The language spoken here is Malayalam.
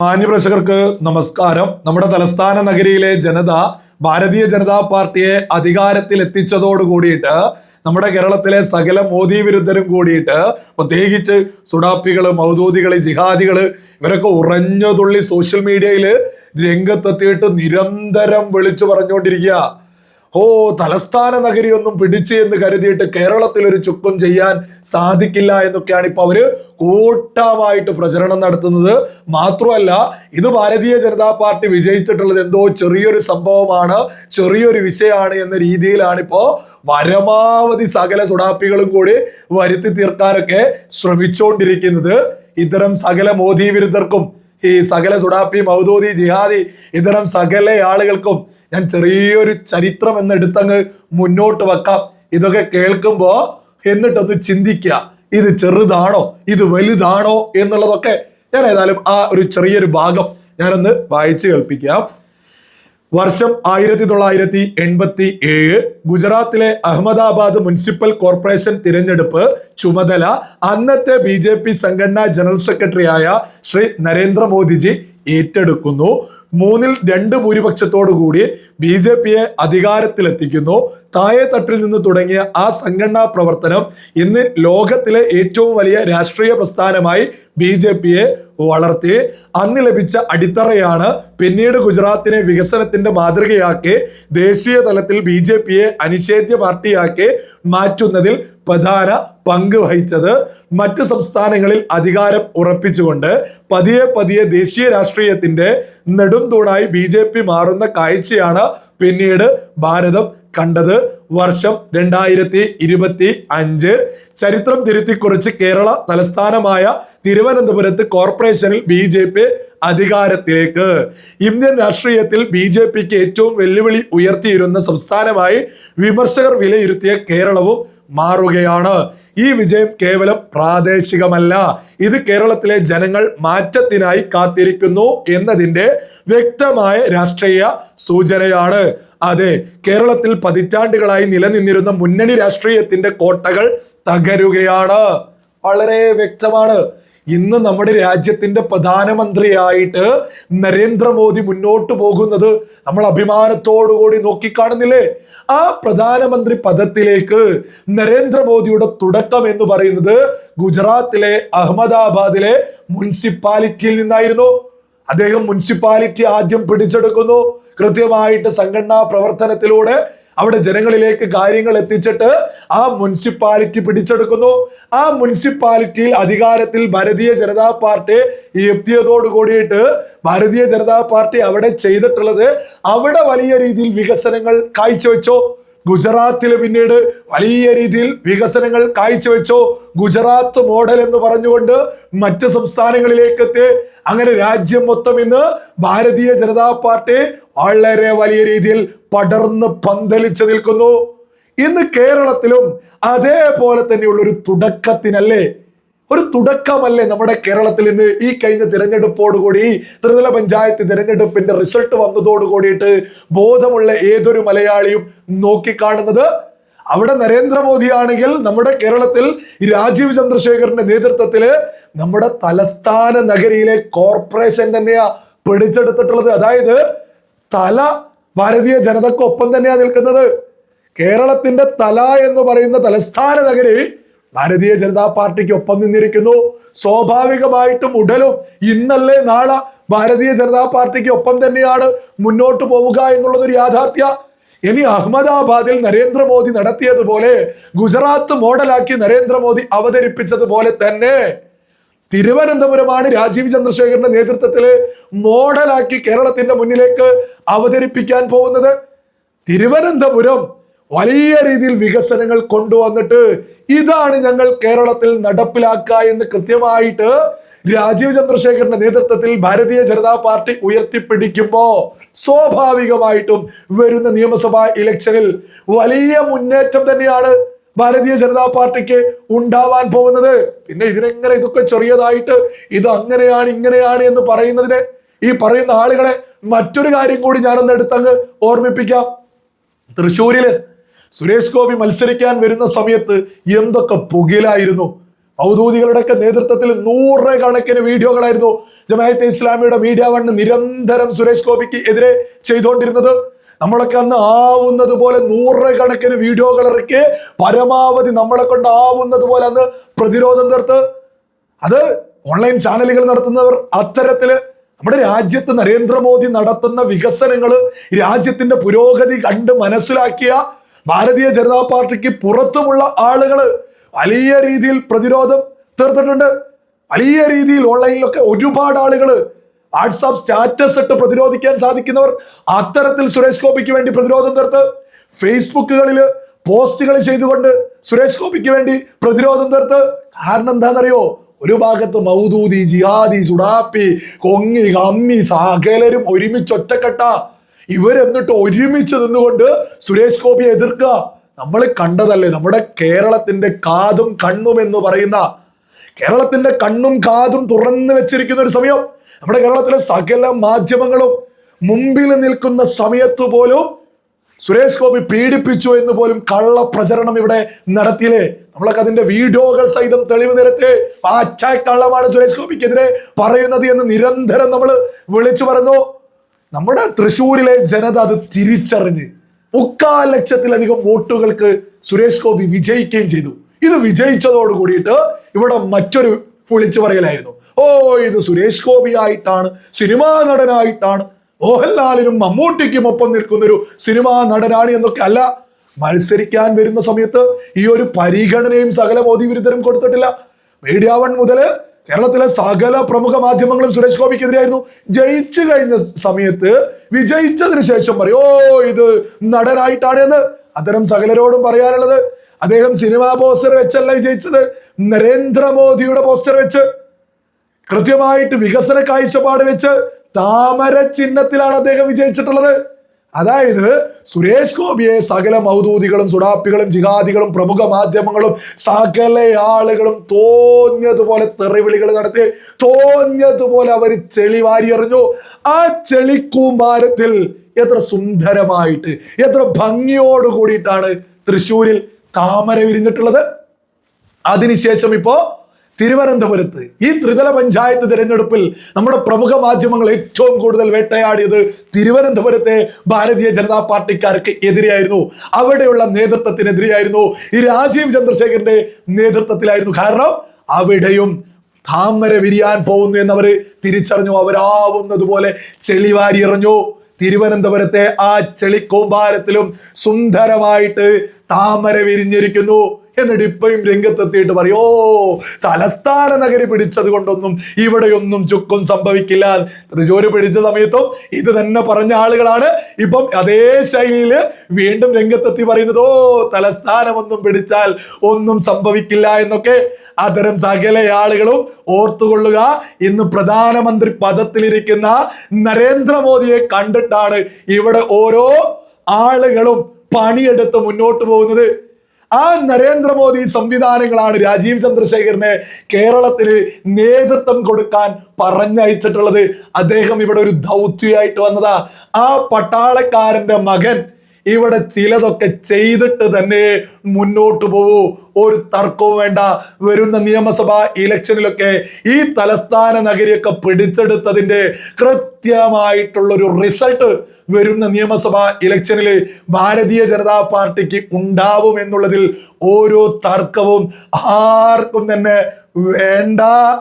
മാന്യപ്രേക്ഷകർക്ക് നമസ്കാരം. നമ്മുടെ തലസ്ഥാന നഗരിയിലെ ജനത ഭാരതീയ ജനതാ പാർട്ടിയെ അധികാരത്തിൽ എത്തിച്ചതോട് കൂടിയിട്ട് നമ്മുടെ കേരളത്തിലെ സകല മോദി വിരുദ്ധരും കൂടിയിട്ട് പ്രത്യേകിച്ച് സുഡാപ്പികള്, മൗദൂദികള്, ജിഹാദികള് ഇവരൊക്കെ ഉറഞ്ഞതുള്ളി സോഷ്യൽ മീഡിയയിൽ രംഗത്തെത്തിയിട്ട് നിരന്തരം വിളിച്ചു പറഞ്ഞുകൊണ്ടിരിക്കുക. തലസ്ഥാന നഗരി ഒന്നും പിടിച്ച് എന്ന് കരുതിയിട്ട് കേരളത്തിൽ ഒരു ചുക്കും ചെയ്യാൻ സാധിക്കില്ല എന്നൊക്കെയാണ് ഇപ്പൊ അവര് കൂട്ടമായിട്ട് പ്രചരണം നടത്തുന്നത്. മാത്രമല്ല, ഇത് ഭാരതീയ ജനതാ പാർട്ടി വിജയിച്ചിട്ടുള്ളത് എന്തോ ചെറിയൊരു സംഭവമാണ്, ചെറിയൊരു വിഷയമാണ് എന്ന രീതിയിലാണ് ഇപ്പോ പരമാവധി സകല സുഡാപ്പികളും കൂടി വരുത്തി തീർക്കാനൊക്കെ ശ്രമിച്ചുകൊണ്ടിരിക്കുന്നത്. ഇത്തരം സകല മോദി വിരുദ്ധർക്കും ഈ സകല സുഡാപ്പി, മൗദൂദി, ജിഹാദി ഇത്തരം സകല ആളുകൾക്കും ഞാൻ ചെറിയൊരു ചരിത്രം എന്നെടുത്തങ്ങ് മുന്നോട്ട് വെക്കാം. ഇതൊക്കെ കേൾക്കുമ്പോ എന്നിട്ടൊന്ന് ചിന്തിക്കുക, ഇത് ചെറുതാണോ, ഇത് വലുതാണോ എന്നുള്ളതൊക്കെ. ഞാൻ ഏതായാലും ആ ഒരു ചെറിയൊരു ഭാഗം ഞാനൊന്ന് വായിച്ചു കേൾപ്പിക്കാം. വർഷം 1987 ഗുജറാത്തിലെ അഹമ്മദാബാദ് മുനിസിപ്പൽ കോർപ്പറേഷൻ തിരഞ്ഞെടുപ്പ് ചുമതല അന്നത്തെ BJP സംഘടനാ ജനറൽ സെക്രട്ടറിയായ ശ്രീ നരേന്ദ്രമോദിജി ഏറ്റെടുക്കുന്നു. 3/2 ഭൂരിപക്ഷത്തോടു കൂടി BJPയെ അധികാരത്തിലെത്തിക്കുന്നു. താഴെ തട്ടിൽ നിന്ന് തുടങ്ങിയ ആ സംഘടനാ പ്രവർത്തനം ഇന്ന് ലോകത്തിലെ ഏറ്റവും വലിയ രാഷ്ട്രീയ പ്രസ്ഥാനമായി BJPയെ വളർത്തി. അന്ന് ലഭിച്ച അടിത്തറയാണ് പിന്നീട് ഗുജറാത്തിനെ വികസനത്തിന്റെ മാതൃകയാക്കി ദേശീയ തലത്തിൽ BJPയെ അനിഷേധ്യ പാർട്ടിയാക്കി മാറ്റുന്നതിൽ പ്രധാന പങ്ക് വഹിച്ചത്. മറ്റ് സംസ്ഥാനങ്ങളിൽ അധികാരം ഉറപ്പിച്ചുകൊണ്ട് പതിയെ ദേശീയ രാഷ്ട്രീയത്തിന്റെ നെടുംതൂണായി BJP മാറുന്ന കാഴ്ചയാണ് പിന്നീട് ഭാരതം കണ്ടത്. വർഷം 2025 ചരിത്രം തിരുത്തിക്കുറിച്ച് കേരള തലസ്ഥാനമായ തിരുവനന്തപുരത്ത് കോർപ്പറേഷനിൽ BJP അധികാരത്തിലേക്ക്. ഇന്ത്യൻ രാഷ്ട്രീയത്തിൽ BJPക്ക് ഏറ്റവും വെല്ലുവിളി ഉയർത്തിയിരുന്ന സംസ്ഥാനമായി വിമർശകർ വിലയിരുത്തിയ കേരളവും മാറുകയാണ്. ഈ വിജയം കേവലം പ്രാദേശികമല്ല, ഇത് കേരളത്തിലെ ജനങ്ങൾ മാറ്റത്തിനായി കാത്തിരിക്കുന്നു എന്നതിന്റെ വ്യക്തമായ രാഷ്ട്രീയ സൂചനയാണ്. അതെ, കേരളത്തിൽ പതിറ്റാണ്ടുകളായി നിലനിന്നിരുന്ന മുന്നണി രാഷ്ട്രീയത്തിന്റെ കോട്ടകൾ തകരുകയാണ്. വളരെ വ്യക്തമാണ്. ഇന്ന് നമ്മുടെ രാജ്യത്തിന്റെ പ്രധാനമന്ത്രിയായിട്ട് നരേന്ദ്രമോദി മുന്നോട്ട് പോകുന്നത് നമ്മൾ അഭിമാനത്തോടുകൂടി നോക്കിക്കാണുന്നില്ലേ? ആ പ്രധാനമന്ത്രി പദത്തിലേക്ക് നരേന്ദ്രമോദിയുടെ തുടക്കം എന്ന് പറയുന്നത് ഗുജറാത്തിലെ അഹമ്മദാബാദിലെ മുനിസിപ്പാലിറ്റിയിൽ നിന്നായിരുന്നു. അദ്ദേഹം മുനിസിപ്പാലിറ്റി ആദ്യം പിടിച്ചെടുക്കുന്നു. കൃത്യമായിട്ട് സംഘടനാ പ്രവർത്തനത്തിലൂടെ അവിടെ ജനങ്ങളിലേക്ക് കാര്യങ്ങൾ എത്തിച്ചിട്ട് ആ മുനിസിപ്പാലിറ്റി പിടിച്ചെടുക്കുന്നു. ആ മുനിസിപ്പാലിറ്റിയിൽ അധികാരത്തിൽ ഭാരതീയ ജനതാ പാർട്ടി എത്തിയതോട് കൂടിയിട്ട് ഭാരതീയ ജനതാ പാർട്ടി അവിടെ ചെയ്തിട്ടുള്ളത്, അവിടെ വലിയ രീതിയിൽ വികസനങ്ങൾ കാഴ്ചവെച്ചോ. ഗുജറാത്തിൽ പിന്നീട് വലിയ രീതിയിൽ വികസനങ്ങൾ കാഴ്ചവെച്ചോ. ഗുജറാത്ത് മോഡൽ എന്ന് പറഞ്ഞുകൊണ്ട് മറ്റ് സംസ്ഥാനങ്ങളിലേക്ക് എത്തി. അങ്ങനെ രാജ്യം മൊത്തം ഇന്ന് ഭാരതീയ ജനതാ പാർട്ടി വളരെ വലിയ രീതിയിൽ പടർന്ന് പന്തലിച്ച് നിൽക്കുന്നു. ഇന്ന് കേരളത്തിലും അതേപോലെ തന്നെയുള്ള ഒരു തുടക്കമല്ലേ നമ്മുടെ കേരളത്തിൽ ഇന്ന് ഈ കഴിഞ്ഞ തിരഞ്ഞെടുപ്പോടുകൂടി, ത്രിതല പഞ്ചായത്ത് തിരഞ്ഞെടുപ്പിന്റെ റിസൾട്ട് വന്നതോട് കൂടിയിട്ട് ബോധമുള്ള ഏതൊരു മലയാളിയും നോക്കിക്കാണുന്നത്. അവിടെ നരേന്ദ്രമോദി ആണെങ്കിൽ നമ്മുടെ കേരളത്തിൽ രാജീവ് ചന്ദ്രശേഖറിന്റെ നേതൃത്വത്തില് നമ്മുടെ തലസ്ഥാന നഗരിയിലെ കോർപ്പറേഷൻ തന്നെയാ പിടിച്ചെടുത്തിട്ടുള്ളത്. അതായത് തല ഭാരതീയ ജനതക്കൊപ്പം തന്നെയാ നിൽക്കുന്നത്. കേരളത്തിന്റെ തല എന്ന് പറയുന്ന തലസ്ഥാന നഗരി ഭാരതീയ ജനതാ പാർട്ടിക്ക് ഒപ്പം നിന്നിരിക്കുന്നു. സ്വാഭാവികമായിട്ടും ഉടലും ഇന്നല്ലേ നാളെ ഭാരതീയ ജനതാ പാർട്ടിക്ക് ഒപ്പം തന്നെയാണ് മുന്നോട്ട് പോവുക എന്നുള്ളതൊരു യാഥാർത്ഥ്യ. ഇനി അഹമ്മദാബാദിൽ നരേന്ദ്രമോദി നടത്തിയതുപോലെ ഗുജറാത്ത് മോഡലാക്കി നരേന്ദ്രമോദി അവതരിപ്പിച്ചതുപോലെ തന്നെ തിരുവനന്തപുരമാണ് രാജീവ് ചന്ദ്രശേഖറിന്റെ നേതൃത്വത്തില് മോഡലാക്കി കേരളത്തിന്റെ മുന്നിലേക്ക് അവതരിപ്പിക്കാൻ പോകുന്നത്. തിരുവനന്തപുരം വലിയ രീതിയിൽ വികസനങ്ങൾ കൊണ്ടുവന്നിട്ട് ഇതാണ് ഞങ്ങൾ കേരളത്തിൽ നടപ്പിലാക്കുക എന്ന് കൃത്യമായിട്ട് രാജീവ് ചന്ദ്രശേഖറിന്റെ നേതൃത്വത്തിൽ ഭാരതീയ ജനതാ പാർട്ടി ഉയർത്തിപ്പിടിക്കുമ്പോ സ്വാഭാവികമായിട്ടും വരുന്ന നിയമസഭാ ഇലക്ഷനിൽ വലിയ മുന്നേറ്റം തന്നെയാണ് ഭാരതീയ ജനതാ പാർട്ടിക്ക് ഉണ്ടാവാൻ പോകുന്നത്. പിന്നെ ഇതിനെങ്ങനെ ഇതൊക്കെ ചെറിയതായിട്ട് ഇത് അങ്ങനെയാണ് ഇങ്ങനെയാണ് എന്ന് പറയുന്നതിന് ഈ പറയുന്ന ആളുകളെ മറ്റൊരു കാര്യം കൂടി ഞാനൊന്ന് എടുത്തങ്ങ് ഓർമ്മിപ്പിക്കാം. തൃശ്ശൂരില് സുരേഷ് ഗോപി മത്സരിക്കാൻ വരുന്ന സമയത്ത് എന്തൊക്കെ പുകയിലായിരുന്നു. ഔദ്യോഗികളുടെയൊക്കെ നേതൃത്വത്തിൽ നൂറുകണക്കിന് വീഡിയോകളായിരുന്നു ജമാഅത്തെ ഇസ്ലാമിയുടെ മീഡിയ വൺ നിരന്തരം സുരേഷ് ഗോപിക്ക് എതിരെ ചെയ്തുകൊണ്ടിരുന്നത്. നമ്മളൊക്കെ അന്ന് ആവുന്നത് പോലെ നൂറുകണക്കിന് വീഡിയോകൾ ഇറക്കി പരമാവധി നമ്മളെ കൊണ്ട് ആവുന്നത് പോലെ അന്ന് പ്രതിരോധം തീർത്ത് അത് ഓൺലൈൻ ചാനലുകൾ നടത്തുന്നവർ അത്തരത്തില് നമ്മുടെ രാജ്യത്ത് നരേന്ദ്രമോദി നടത്തുന്ന വികസനങ്ങള് രാജ്യത്തിന്റെ പുരോഗതി കണ്ട് മനസ്സിലാക്കിയ ഭാരതീയ ജനതാ പാർട്ടിക്ക് പുറത്തുമുള്ള ആളുകള് വലിയ രീതിയിൽ പ്രതിരോധം തീർത്തിട്ടുണ്ട്. വലിയ രീതിയിൽ ഓൺലൈനിലൊക്കെ ഒരുപാട് ആളുകള് വാട്സാപ്പ് സ്റ്റാറ്റസ് ഇട്ട് പ്രതിരോധിക്കാൻ സാധിക്കുന്നവർ അത്തരത്തിൽ സുരേഷ് ഗോപിക്ക് വേണ്ടി പ്രതിരോധം തീർത്ത് ഫേസ്ബുക്കുകളിൽ പോസ്റ്റുകൾ ചെയ്തുകൊണ്ട് സുരേഷ് ഗോപിക്ക് വേണ്ടി പ്രതിരോധം തീർത്ത്. കാരണം എന്താണെന്നറിയോ? ഒരു ഭാഗത്ത് മൗദൂദി, ജിഹാദി, സുഡാപ്പി, കൊങ്ങി, കമ്മി സകലരും ഒരുമിച്ച് ഒറ്റക്കെട്ട ഇവരെന്നിട്ട് ഒരുമിച്ച് നിന്നുകൊണ്ട് സുരേഷ് ഗോപിയെ എതിർക്കുക. നമ്മൾ കണ്ടതല്ലേ നമ്മുടെ കേരളത്തിന്റെ കാതും കണ്ണും എന്ന് പറയുന്ന, കേരളത്തിന്റെ കണ്ണും കാതും തുറന്നു വെച്ചിരിക്കുന്ന ഒരു സമയം. നമ്മുടെ കേരളത്തിലെ സകല മാധ്യമങ്ങളും മുമ്പിൽ നിൽക്കുന്ന സമയത്ത് പോലും സുരേഷ് ഗോപി പീഡിപ്പിച്ചു എന്ന് പോലും കള്ള പ്രചരണം ഇവിടെ നടത്തിയില്ലേ? നമ്മളൊക്കെ അതിന്റെ വീഡിയോകൾ സഹിതം തെളിവ് നിരത്തെ പാച്ച കള്ളമാണ് സുരേഷ് ഗോപിക്കെതിരെ പറയുന്നത് എന്ന് നിരന്തരം നമ്മൾ വിളിച്ചു പറഞ്ഞു. നമ്മുടെ തൃശ്ശൂരിലെ ജനത അത് തിരിച്ചറിഞ്ഞ് 3/4 ലക്ഷത്തിലധികം വോട്ടുകൾക്ക് സുരേഷ് ഗോപി വിജയിക്കുകയും ചെയ്തു. ഇത് വിജയിച്ചതോട് കൂടിയിട്ട് ഇവിടെ മറ്റൊരു വിളിച്ചു പറയലായിരുന്നു, ഓ ഇത് സുരേഷ് ഗോപി ആയിട്ടാണ്, സിനിമാ നടനായിട്ടാണ്, മോഹൻലാലിനും മമ്മൂട്ടിക്കും ഒപ്പം നിൽക്കുന്ന ഒരു സിനിമാ നടനാണ് എന്നൊക്കെ. അല്ല, മത്സരിക്കാൻ വരുന്ന സമയത്ത് ഈ ഒരു പരിഗണനയും സകല മോദി വിരുദ്ധരും കൊടുത്തിട്ടില്ല. മീഡിയ വൺ മുതല് കേരളത്തിലെ സകല പ്രമുഖ മാധ്യമങ്ങളും സുരേഷ് ഗോപിക്കെതിരായിരുന്നു. ജയിച്ചു കഴിഞ്ഞ സമയത്ത് വിജയിച്ചതിന് ശേഷം പറയും, ഓ ഇത് നടനായിട്ടാണ് എന്ന്. അത്തരം സകലരോടും പറയാനുള്ളത്, അദ്ദേഹം സിനിമാ പോസ്റ്റർ വെച്ചല്ല വിജയിച്ചത്, നരേന്ദ്രമോദിയുടെ പോസ്റ്റർ വെച്ച്, കൃത്യമായിട്ട് വികസന കാഴ്ചപ്പാട് വെച്ച് താമര ചിഹ്നത്തിലാണ് അദ്ദേഹം വിജയിച്ചിട്ടുള്ളത്. അതായത് സുരേഷ് ഗോപിയെ സകല മൗദൂദികളും, സുഡാപ്പികളും, ജിഹാദികളും, പ്രമുഖ മാധ്യമങ്ങളും സകല ആളുകളും തോന്നിയതുപോലെ തെറിവിളികൾ നടത്തി, തോന്നിയതുപോലെ അവർ ചെളി വാരി എറിഞ്ഞു. ആ ചെളിക്കൂമ്പാരത്തിൽ എത്ര സുന്ദരമായിട്ട്, എത്ര ഭംഗിയോട് കൂടിയിട്ടാണ് തൃശ്ശൂരിൽ താമര വിരിഞ്ഞിട്ടുള്ളത്. അതിനുശേഷം ഇപ്പോ തിരുവനന്തപുരത്ത് ഈ ത്രിതല പഞ്ചായത്ത് തിരഞ്ഞെടുപ്പിൽ നമ്മുടെ പ്രമുഖ മാധ്യമങ്ങൾ ഏറ്റവും കൂടുതൽ വേട്ടയാടിയത് തിരുവനന്തപുരത്തെ ഭാരതീയ ജനതാ പാർട്ടിക്കാർക്ക് എതിരെയായിരുന്നു. അവിടെയുള്ള നേതൃത്വത്തിനെതിരെയായിരുന്നു. ഈ രാജീവ് ചന്ദ്രശേഖരന്റെ നേതൃത്വത്തിലായിരുന്നു. കാരണം അവിടെയും താമര വിരിയാൻ പോകുന്നു എന്നവര് തിരിച്ചറിഞ്ഞു. അവരാവുന്നതുപോലെ ചെളിവാരി എറിഞ്ഞു. തിരുവനന്തപുരത്തെ ആ ചെളിക്കൂമ്പാരത്തിലും സുന്ദരമായിട്ട് താമര വിരിഞ്ഞിരിക്കുന്നു. എന്നിട്ട് ഇപ്പോഴും രംഗത്തെത്തിയിട്ട് പറയോ തലസ്ഥാന നഗരി പിടിച്ചത് കൊണ്ടൊന്നും ഇവിടെയൊന്നും ചുക്കും സംഭവിക്കില്ല. തൃശ്ശൂര് പിടിച്ച സമയത്തും ഇത് തന്നെ പറഞ്ഞ ആളുകളാണ് ഇപ്പം അതേ ശൈലിയിൽ വീണ്ടും രംഗത്തെത്തി പറയുന്നത്, ഓ തലസ്ഥാനമൊന്നും പിടിച്ചാൽ ഒന്നും സംഭവിക്കില്ല എന്നൊക്കെ. അത്തരം സകല ആളുകളും ഓർത്തുകൊള്ളുക, ഇന്ന് പ്രധാനമന്ത്രി പദത്തിലിരിക്കുന്ന നരേന്ദ്രമോദിയെ കണ്ടിട്ടാണ് ഇവിടെ ഓരോ ആളുകളും പണിയെടുത്ത് മുന്നോട്ട് പോകുന്നത്. ആ നരേന്ദ്രമോദി സംവിധാനങ്ങളാണ് രാജീവ് ചന്ദ്രശേഖരനെ കേരളത്തിന് നേതൃത്വം കൊടുക്കാൻ പറഞ്ഞയച്ചിട്ടുള്ളത്. അദ്ദേഹം ഇവിടെ ഒരു ദൗത്യമായിട്ട് വന്നതാ. ആ പട്ടാളക്കാരന്റെ മകൻ ഇവിടെ ചിലതൊക്കെ ചെയ്തിട്ട് തന്നെ മുന്നോട്ട് പോകൂ, ഒരു തർക്കവും വേണ്ട. വരുന്ന നിയമസഭാ ഇലക്ഷനിലൊക്കെ ഈ തലസ്ഥാന നഗരിയൊക്കെ പിടിച്ചെടുത്തതിന്റെ കൃത്യമായിട്ടുള്ളൊരു റിസൾട്ട് വരുന്ന നിയമസഭാ ഇലക്ഷനിൽ ഭാരതീയ ജനതാ പാർട്ടിക്ക് ഉണ്ടാവും എന്നുള്ളതിൽ ഓരോ തർക്കവും ആർക്കും തന്നെ വേണ്ട.